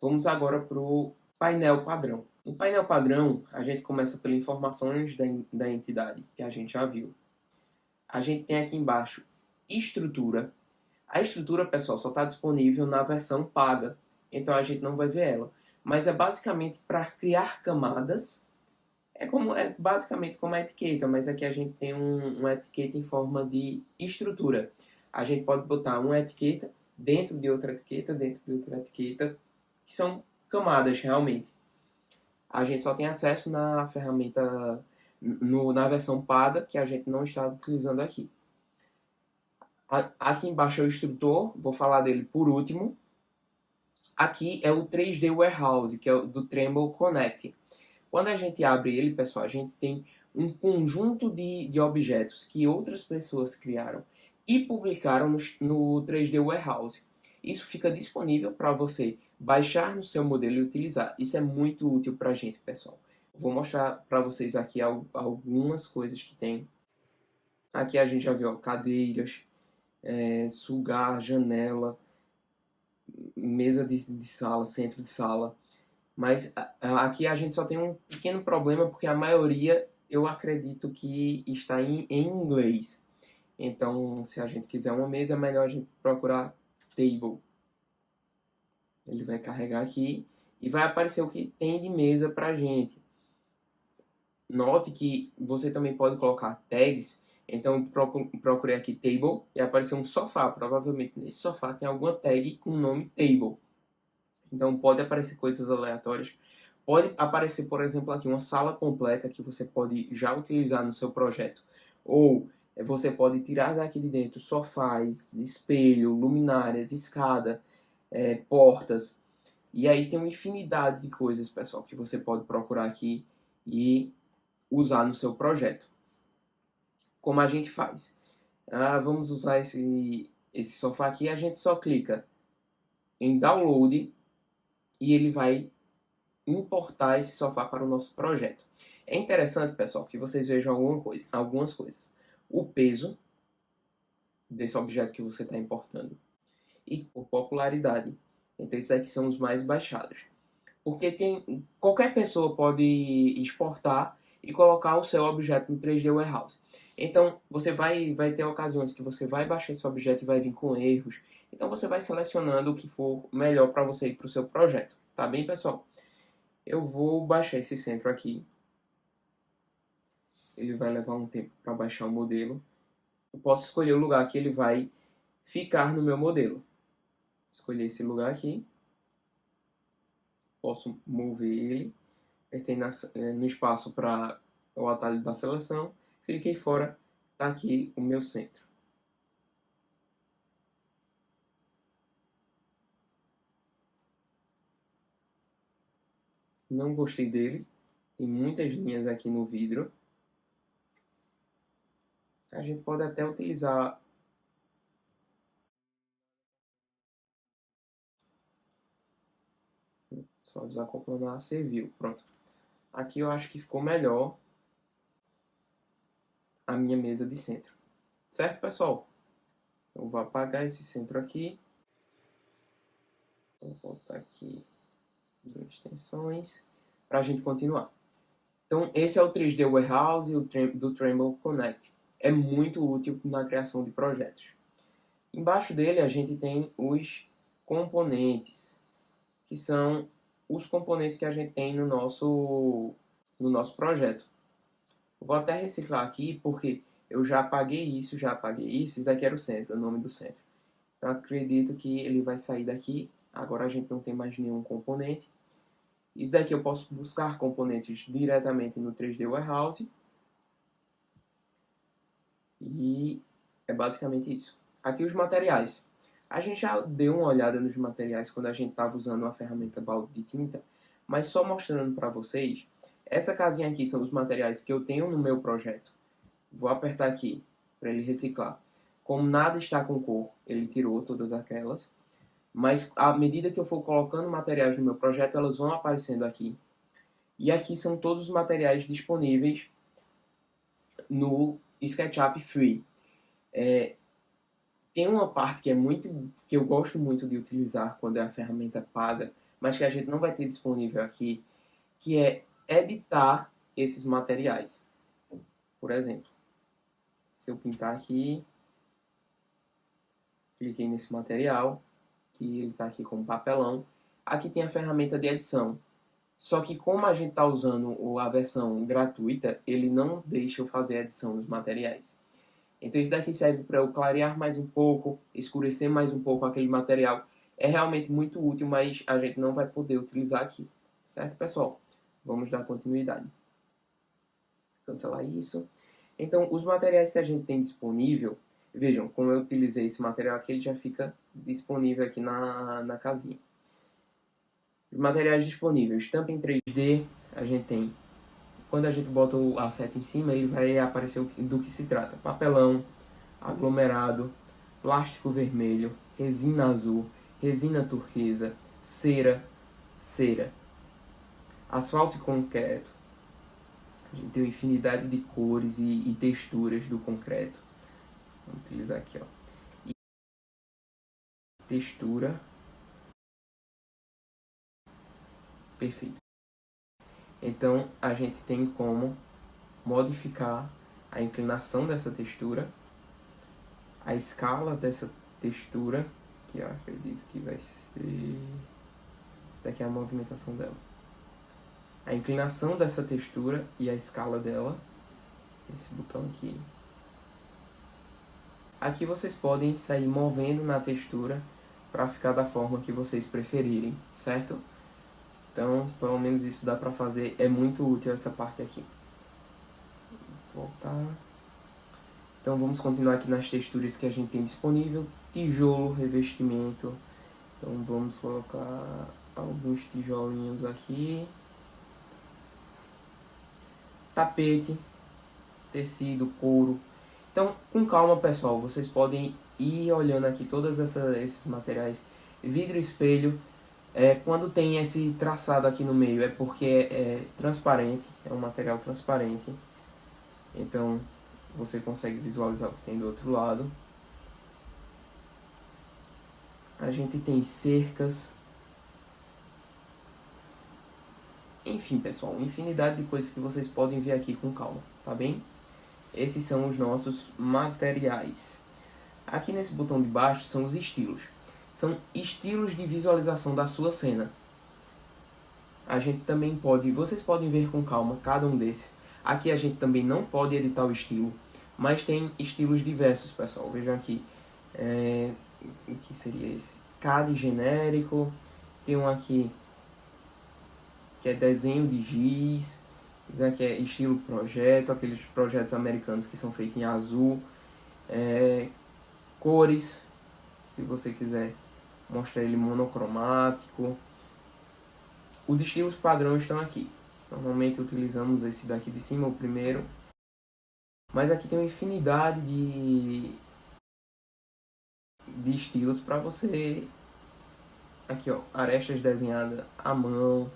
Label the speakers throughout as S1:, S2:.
S1: Vamos agora para o painel padrão. No painel padrão, a gente começa pelas informações da entidade, que a gente já viu. A gente tem aqui embaixo estrutura. A estrutura, pessoal, só está disponível na versão paga, então a gente não vai ver ela. Mas é basicamente para criar camadas. É basicamente como a etiqueta, mas aqui a gente tem uma etiqueta em forma de estrutura. A gente pode botar uma etiqueta dentro de outra etiqueta, dentro de outra etiqueta, que são camadas realmente. A gente só tem acesso na ferramenta, na versão paga, que a gente não está utilizando aqui. Aqui embaixo é o instrutor, vou falar dele por último. Aqui é o 3D Warehouse, que é o do Tremble Connect. Quando a gente abre ele, pessoal, a gente tem um conjunto de objetos que outras pessoas criaram e publicaram no 3D Warehouse. Isso fica disponível para você baixar no seu modelo e utilizar. Isso é muito útil para a gente, pessoal. Vou mostrar para vocês aqui algumas coisas que tem. Aqui a gente já viu cadeiras, sugar, janela, mesa de sala, centro de sala. Mas aqui a gente só tem um pequeno problema porque a maioria eu acredito que está em inglês. Então, se a gente quiser uma mesa, é melhor a gente procurar table. Ele vai carregar aqui e vai aparecer o que tem de mesa pra gente. Note que você também pode colocar tags. Então, procurei aqui table e apareceu um sofá. Provavelmente nesse sofá tem alguma tag com o nome table. Então, pode aparecer coisas aleatórias. Pode aparecer, por exemplo, aqui uma sala completa que você pode já utilizar no seu projeto. Ou você pode tirar daqui de dentro sofás, espelho, luminárias, escada, portas. E aí tem uma infinidade de coisas, pessoal, que você pode procurar aqui e usar no seu projeto. Como a gente faz? Vamos usar esse sofá aqui. A gente só clica em download e ele vai importar esse sofá para o nosso projeto. É interessante, pessoal, que vocês vejam algumas coisas. O peso desse objeto que você está importando e a popularidade. Então, esses aqui são os mais baixados. Porque qualquer pessoa pode exportar e colocar o seu objeto no 3D Warehouse. Então, você vai ter ocasiões que você vai baixar esse objeto e vai vir com erros. Então, você vai selecionando o que for melhor para você e para o seu projeto. Tá bem, pessoal? Eu vou baixar esse centro aqui. Ele vai levar um tempo para baixar o modelo. Eu posso escolher o lugar que ele vai ficar no meu modelo. Escolher esse lugar aqui. Posso mover ele. Apertei no espaço para o atalho da seleção. Cliquei fora. Está aqui o meu centro. Não gostei dele. Tem muitas linhas aqui no vidro. A gente pode até utilizar só desacoplando a serviu. Pronto. Aqui eu acho que ficou melhor a minha mesa de centro. Certo, pessoal? Então, vou apagar esse centro aqui. Vou voltar aqui em extensões para a gente continuar. Então, esse é o 3D Warehouse do Tremble Connect. É muito útil na criação de projetos. Embaixo dele a gente tem os componentes, que são os componentes que a gente tem no nosso projeto. Eu vou até reciclar aqui, porque eu já apaguei isso. Isso daqui era o centro, o nome do centro. Então, acredito que ele vai sair daqui. Agora a gente não tem mais nenhum componente. Isso daqui eu posso buscar componentes diretamente no 3D Warehouse. E é basicamente isso. Aqui os materiais. A gente já deu uma olhada nos materiais quando a gente estava usando a ferramenta balde de tinta, mas só mostrando para vocês, essa casinha aqui são os materiais que eu tenho no meu projeto. Vou apertar aqui para ele reciclar. Como nada está com cor, ele tirou todas aquelas. Mas à medida que eu for colocando materiais no meu projeto, elas vão aparecendo aqui. E aqui são todos os materiais disponíveis no SketchUp Free. Tem uma parte que eu gosto muito de utilizar quando é a ferramenta paga, mas que a gente não vai ter disponível aqui, que é editar esses materiais. Por exemplo, se eu pintar aqui, cliquei nesse material, que ele está aqui como papelão, aqui tem a ferramenta de edição. Só que como a gente está usando a versão gratuita, ele não deixa eu fazer a edição dos materiais. Então isso daqui serve para eu clarear mais um pouco, escurecer mais um pouco aquele material. É realmente muito útil, mas a gente não vai poder utilizar aqui. Certo, pessoal? Vamos dar continuidade. Cancelar isso. Então, os materiais que a gente tem disponível, vejam, como eu utilizei esse material aqui, ele já fica disponível aqui na casinha. Os materiais disponíveis, estampa em 3D, a gente tem. Quando a gente bota a seta em cima, ele vai aparecer do que se trata. Papelão, aglomerado, plástico vermelho, resina azul, resina turquesa, cera, asfalto e concreto. A gente tem uma infinidade de cores e texturas do concreto. Vamos utilizar aqui, ó. Textura. Perfeito. Então, a gente tem como modificar a inclinação dessa textura, a escala dessa textura, que eu acredito que vai ser... Essa daqui é a movimentação dela. A inclinação dessa textura e a escala dela. Esse botão aqui. Aqui vocês podem sair movendo na textura para ficar da forma que vocês preferirem, certo? Então, pelo menos isso dá para fazer, é muito útil essa parte aqui. Vou voltar. Então vamos continuar aqui nas texturas que a gente tem disponível. Tijolo, revestimento. Então vamos colocar alguns tijolinhos aqui. Tapete, tecido, couro. Então, com calma, pessoal, vocês podem ir olhando aqui todos esses materiais. Vidro, espelho. Quando tem esse traçado aqui no meio é porque é transparente, é um material transparente. Então você consegue visualizar o que tem do outro lado. A gente tem cercas. Enfim, pessoal, infinidade de coisas que vocês podem ver aqui com calma, tá bem? Esses são os nossos materiais. Aqui nesse botão de baixo são os estilos. São estilos de visualização da sua cena. A gente também pode, vocês podem ver com calma cada um desses. Aqui a gente também não pode editar o estilo, mas tem estilos diversos, pessoal. Vejam aqui, o que seria esse? CAD genérico, tem um aqui que é desenho de giz, esse aqui é estilo projeto, aqueles projetos americanos que são feitos em azul, cores, se você quiser mostrar ele monocromático. Os estilos padrão estão aqui. Normalmente utilizamos esse daqui de cima, o primeiro. Mas aqui tem uma infinidade de estilos para você. Aqui, ó, arestas desenhadas à mão.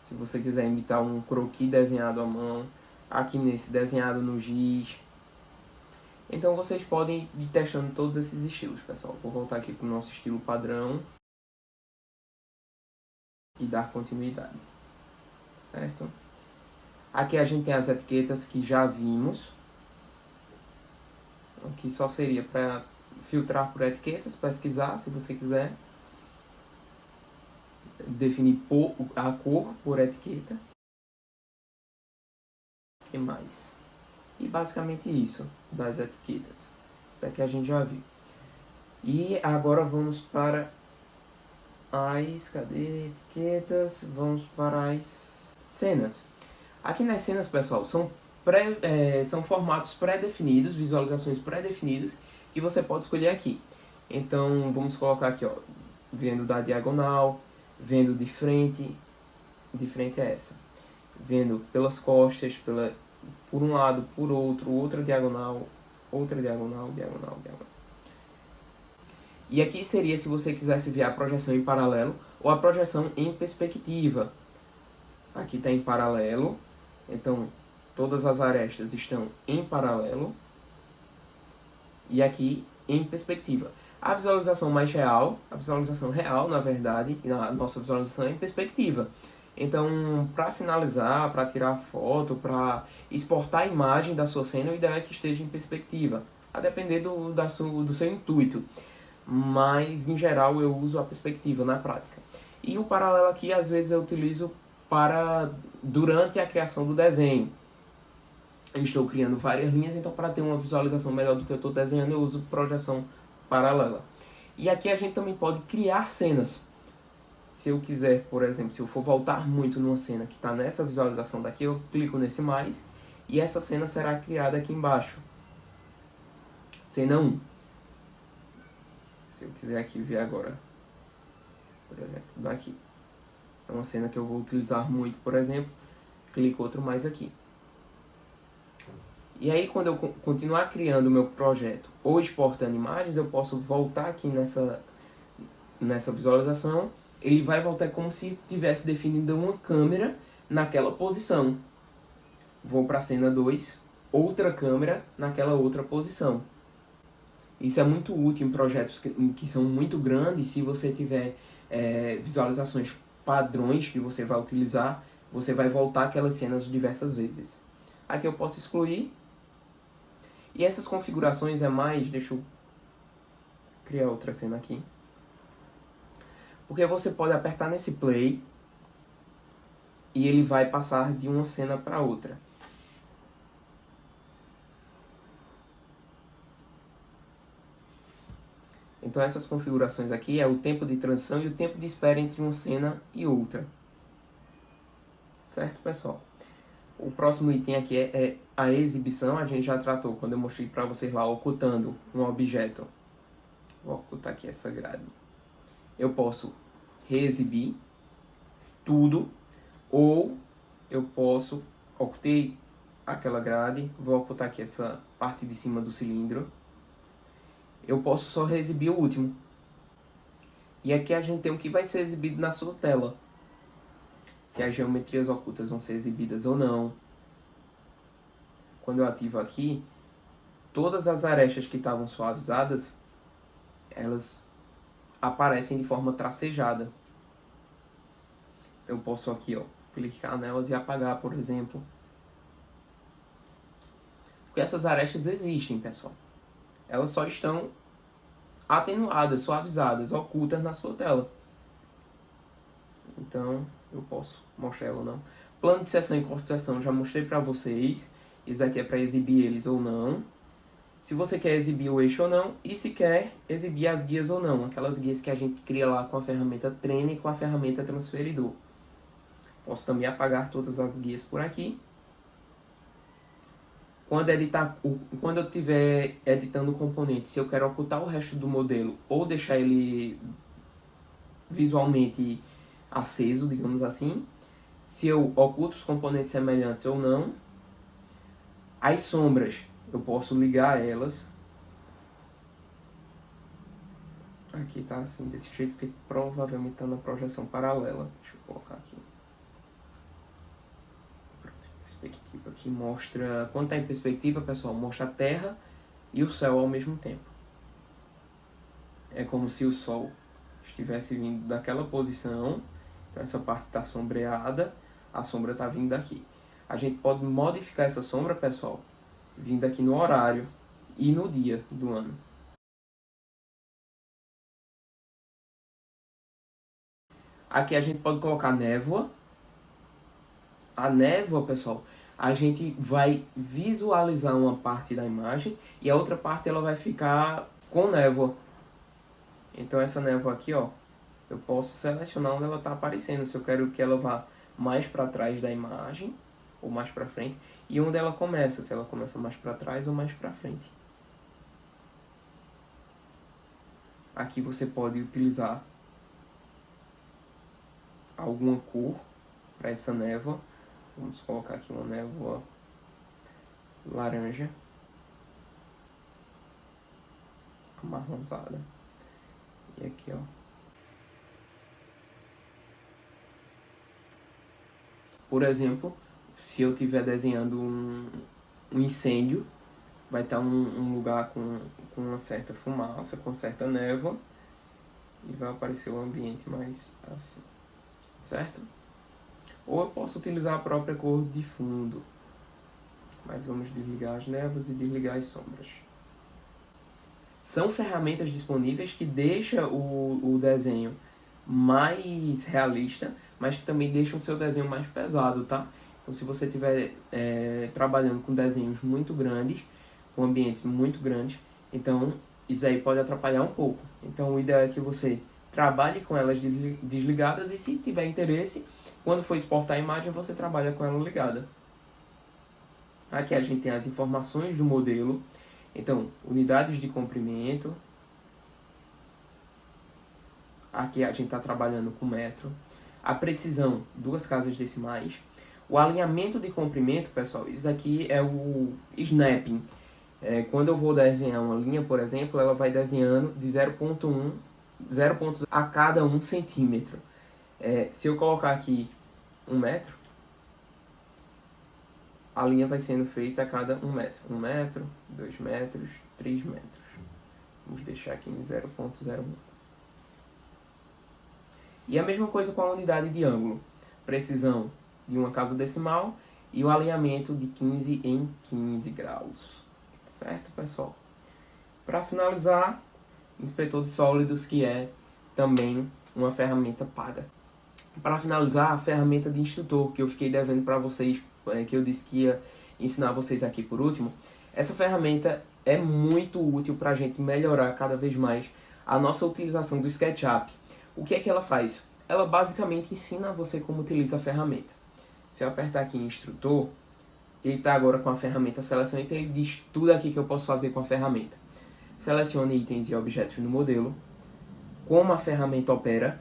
S1: Se você quiser imitar um croquis desenhado à mão. Aqui nesse, desenhado no giz. Então vocês podem ir testando todos esses estilos, pessoal. Vou voltar aqui para o nosso estilo padrão. E dar continuidade. Certo? Aqui a gente tem as etiquetas que já vimos. Aqui só seria para filtrar por etiquetas, pesquisar se você quiser. Definir a cor por etiqueta. O que mais? E basicamente isso das etiquetas. Isso aqui a gente já viu. E agora vamos para cadê etiquetas? Vamos para as cenas. Aqui nas cenas, pessoal, são formatos pré-definidos, visualizações pré-definidas, que você pode escolher aqui. Então, vamos colocar aqui, ó, vendo da diagonal, vendo de frente é essa. Vendo pelas costas, por um lado, por outro, outra diagonal, diagonal. E aqui seria se você quisesse ver a projeção em paralelo ou a projeção em perspectiva. Aqui está em paralelo, então todas as arestas estão em paralelo. E aqui em perspectiva. A visualização mais real, a visualização real, na verdade, e a nossa visualização é em perspectiva. Então, para finalizar, para tirar foto, para exportar a imagem da sua cena, o ideal é que esteja em perspectiva, a depender do seu intuito. Mas, em geral, eu uso a perspectiva na prática. E o paralelo aqui, às vezes, eu utilizo durante a criação do desenho. Eu estou criando várias linhas, então para ter uma visualização melhor do que eu estou desenhando, eu uso projeção paralela. E aqui a gente também pode criar cenas. Se eu quiser, por exemplo, se eu for voltar muito numa cena que está nessa visualização daqui, eu clico nesse mais e essa cena será criada aqui embaixo. Cena 1. Se eu quiser aqui ver agora, por exemplo, daqui. É uma cena que eu vou utilizar muito, por exemplo, clico outro mais aqui. E aí, quando eu continuar criando o meu projeto ou exportando imagens, eu posso voltar aqui nessa visualização. Ele vai voltar como se tivesse definido uma câmera naquela posição. Vou para a cena 2, outra câmera naquela outra posição. Isso é muito útil em projetos que são muito grandes. Se você tiver visualizações padrões que você vai utilizar, você vai voltar aquelas cenas diversas vezes. Aqui eu posso excluir. E essas configurações deixa eu criar outra cena aqui. Porque você pode apertar nesse play e ele vai passar de uma cena para outra. Então essas configurações aqui é o tempo de transição e o tempo de espera entre uma cena e outra. Certo, pessoal? O próximo item aqui é a exibição. A gente já tratou quando eu mostrei para vocês lá ocultando um objeto. Vou ocultar aqui essa grade. Eu posso reexibir tudo, ou eu posso ocultei aquela grade, vou ocultar aqui essa parte de cima do cilindro. Eu posso só reexibir o último. E aqui a gente tem o que vai ser exibido na sua tela. Se as geometrias ocultas vão ser exibidas ou não. Quando eu ativo aqui, todas as arestas que estavam suavizadas, elas aparecem de forma tracejada. Eu posso aqui, ó, clicar nelas e apagar, por exemplo. Porque essas arestas existem, pessoal. Elas só estão atenuadas, suavizadas, ocultas na sua tela. Então, eu posso mostrar ela ou não. Plano de sessão e corte de sessão, já mostrei para vocês. Isso aqui é para exibir eles ou não. Se você quer exibir o eixo ou não. E se quer exibir as guias ou não. Aquelas guias que a gente cria lá com a ferramenta Treine e com a ferramenta Transferidor. Posso também apagar todas as guias por aqui. Quando eu estiver editando o componente, se eu quero ocultar o resto do modelo ou deixar ele visualmente aceso, digamos assim, se eu oculto os componentes semelhantes ou não. As sombras, eu posso ligar elas. Aqui tá assim, desse jeito, porque provavelmente está na projeção paralela. Deixa eu colocar aqui. Perspectiva aqui mostra, quando está em perspectiva, pessoal, mostra a Terra e o céu ao mesmo tempo. É como se o Sol estivesse vindo daquela posição, então essa parte está sombreada, a sombra está vindo daqui. A gente pode modificar essa sombra, pessoal, vindo aqui no horário e no dia do ano. Aqui a gente pode colocar névoa. A névoa, pessoal, a gente vai visualizar uma parte da imagem e a outra parte ela vai ficar com névoa. Então essa névoa aqui, ó, eu posso selecionar onde ela está aparecendo, se eu quero que ela vá mais para trás da imagem ou mais para frente, e onde ela começa, se ela começa mais para trás ou mais para frente. Aqui você pode utilizar alguma cor para essa névoa. Vamos colocar aqui uma névoa laranja, amarronzada. E aqui, ó. Por exemplo, se eu estiver desenhando um incêndio vai estar um lugar com uma certa fumaça, com certa névoa, e vai aparecer o ambiente mais assim, certo? Ou eu posso utilizar a própria cor de fundo, mas vamos desligar as névoas e desligar as sombras. São ferramentas disponíveis que deixam o desenho mais realista, mas que também deixam o seu desenho mais pesado, tá? Então, se você estiver trabalhando com desenhos muito grandes, com ambientes muito grandes, então isso aí pode atrapalhar um pouco. Então, o ideal é que você trabalhe com elas desligadas e, se tiver interesse, quando for exportar a imagem, você trabalha com ela ligada. Aqui a gente tem as informações do modelo. Então, unidades de comprimento. Aqui a gente está trabalhando com metro. A precisão, 2 casas decimais. O alinhamento de comprimento, pessoal, isso aqui é o snapping. Quando eu vou desenhar uma linha, por exemplo, ela vai desenhando de 0,1 a cada 1 centímetro. Se eu colocar aqui 1 metro, a linha vai sendo feita a cada 1 metro. 1 metro, 2 metros, 3 metros. Vamos deixar aqui em 0,01. E a mesma coisa com a unidade de ângulo. Precisão de 1 casa decimal e o alinhamento de 15 em 15 graus. Certo, pessoal? Para finalizar, inspetor de sólidos, que é também uma ferramenta paga. Para finalizar, a ferramenta de instrutor, que eu fiquei devendo para vocês, que eu disse que ia ensinar vocês aqui por último. Essa ferramenta é muito útil para a gente melhorar cada vez mais a nossa utilização do SketchUp. O que é que ela faz? Ela basicamente ensina você como utiliza a ferramenta. Se eu apertar aqui em instrutor, ele está agora com a ferramenta seleção, então ele diz tudo aqui que eu posso fazer com a ferramenta. Selecione itens e objetos no modelo, como a ferramenta opera,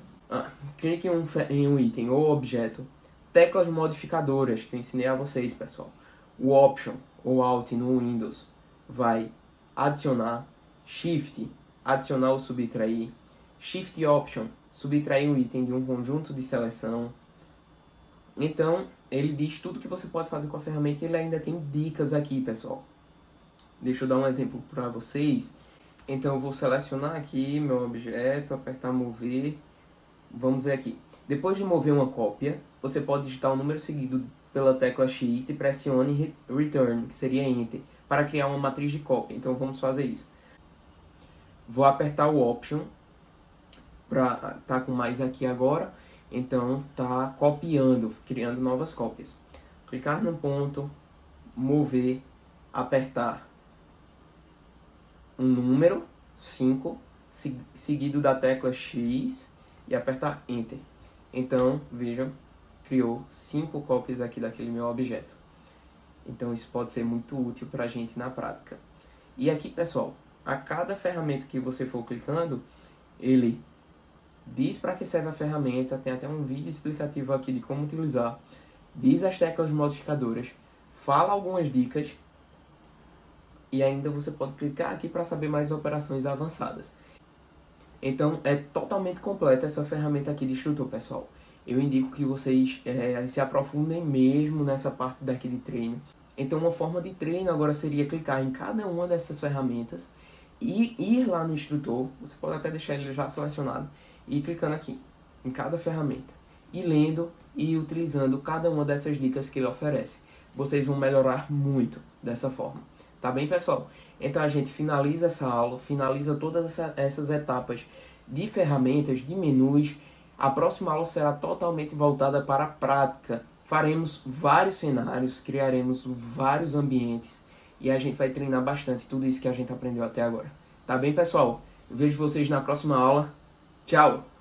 S1: clique em um item ou objeto, teclas modificadoras que eu ensinei a vocês, pessoal. O Option ou Alt no Windows vai adicionar, Shift, adicionar ou subtrair, Shift Option, subtrair um item de um conjunto de seleção. Então, ele diz tudo que você pode fazer com a ferramenta e ele ainda tem dicas aqui, pessoal. Deixa eu dar um exemplo para vocês. Então, eu vou selecionar aqui meu objeto, apertar mover. Vamos ver aqui. Depois de mover uma cópia, você pode digitar um número seguido pela tecla X e pressione Return, que seria Enter, para criar uma matriz de cópia. Então, vamos fazer isso. Vou apertar o Option, para tá com mais aqui agora. Então, tá copiando, criando novas cópias. Clicar no ponto, mover, apertar um número, 5, seguido da tecla X e apertar Enter. Então, vejam, criou 5 cópias aqui daquele meu objeto. Então, isso pode ser muito útil para a gente na prática. E aqui, pessoal, a cada ferramenta que você for clicando, ele diz para que serve a ferramenta, tem até um vídeo explicativo aqui de como utilizar, diz as teclas modificadoras, fala algumas dicas e ainda você pode clicar aqui para saber mais operações avançadas. Então é totalmente completa essa ferramenta aqui de instrutor, pessoal. Eu indico que vocês se aprofundem mesmo nessa parte daqui de treino. Então uma forma de treino agora seria clicar em cada uma dessas ferramentas e ir lá no instrutor, você pode até deixar ele já selecionado, e clicando aqui em cada ferramenta, e lendo e utilizando cada uma dessas dicas que ele oferece. Vocês vão melhorar muito dessa forma. Tá bem, pessoal? Então a gente finaliza essa aula, finaliza todas essas etapas de ferramentas, de menus. A próxima aula será totalmente voltada para a prática. Faremos vários cenários, criaremos vários ambientes e a gente vai treinar bastante tudo isso que a gente aprendeu até agora. Tá bem, pessoal? Eu vejo vocês na próxima aula. Tchau!